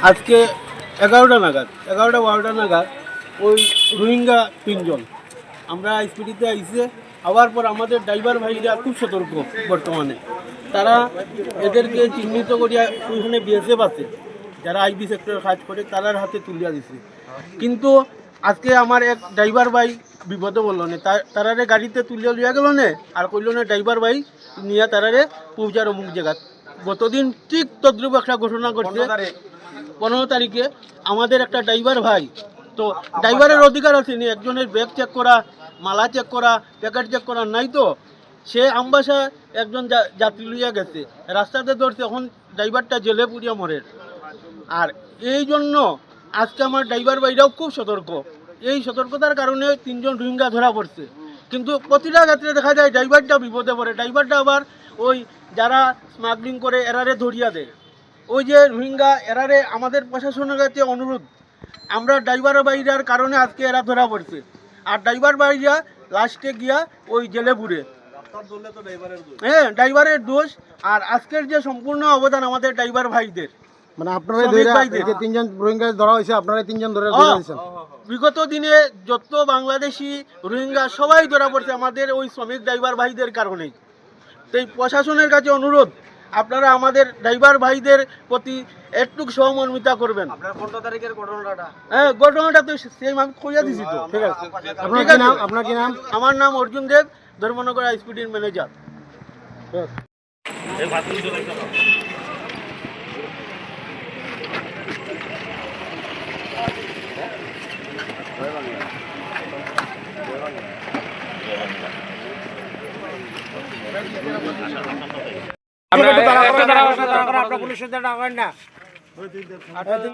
আজকে 11টা নাগাদ 11টা-12টা নাগাদ ওই রোহিঙ্গা 3 জন আমরা স্পিডিতে আইসে আবার পর আমাদের ড্রাইভার ভাইরা খুব সতর্ক বর্তমানে তারা এদেরকে চিহ্নিত করিয়া ওইখানে বিএসএফ আছে যারা আইবি সেক্টরে কাজ করে তারার হাতে তুলিয়া দিছে কিন্তু আজকে আমার এক ড্রাইভার ভাই বিপদে বললো না তারারে গাড়িতে তুলিয়া লিয়া গেল না আর কইল না ড্রাইভার ভাই নিয়ে তারারে পৌঁছার অমুক জায়গা গতদিন ঠিক তদ্রুপ একটা ঘটনা ঘটছে 15 তারিখে আমাদের একটা ড্রাইভার ভাই তো ড্রাইভারের অধিকার আছে নি একজনের ব্যাগ চেক করা মালা চেক করা প্যাকেট চেক করা নাই তো সে আমবাসা একজন যাত্রী লইয়া গেছে রাস্তাতে ধরছে এখন ড্রাইভারটা জেলে পুড়িয়া মরে আর এই জন্য আজকে আমার ড্রাইভার ভাইরাও খুব সতর্ক এই সতর্কতার কারণে 3 জন রোহিঙ্গা ধরা পড়ছে কিন্তু প্রতিটা ক্ষেত্রে দেখা যায় ড্রাইভারটা বিপদে পড়ে ড্রাইভারটা আবার ওই যারা স্মাগলিং করে এরারে ধরিয়া দেয় ওই যে রোহিঙ্গা এরারে আমাদের প্রশাসনের কাছে অনুরোধ আমরা ড্রাইভার ভাইরার কারণে আজকে এরা ধরা পড়ছে আর ড্রাইভার ভাইরা লাস্টে গিয়া ওই জেলে পুড়ে হ্যাঁ ড্রাইভারের দোষ আর আজকের যে সম্পূর্ণ অবদান আমাদের ড্রাইভার ভাইদের মানে আপনারা যে 3 জন রোহিঙ্গা ধরা হয়েছে আপনারা 3 জন ধরে দিয়েছেন বিগত দিনে যত বাংলাদেশি রোহিঙ্গা সবাই ধরা পড়ছে আমাদের ওই শ্রমিক ড্রাইভার ভাইদের কারণেই তাই প্রশাসনের কাছে অনুরোধ আপনারা আমাদের ড্রাইভার ভাইদের প্রতি একটু সহমর্মিতা করবেন আপনার 15 তারিখের ঘটনাটা হ্যাঁ ঘটনাটা তো সেম আমি কইয়া দিছি তো ঠিক আছে আপনার কি নাম আমার নাম অর্জুন দেব ধর্মনগর আইসপিডির ম্যানেজার আপনার পুলিশের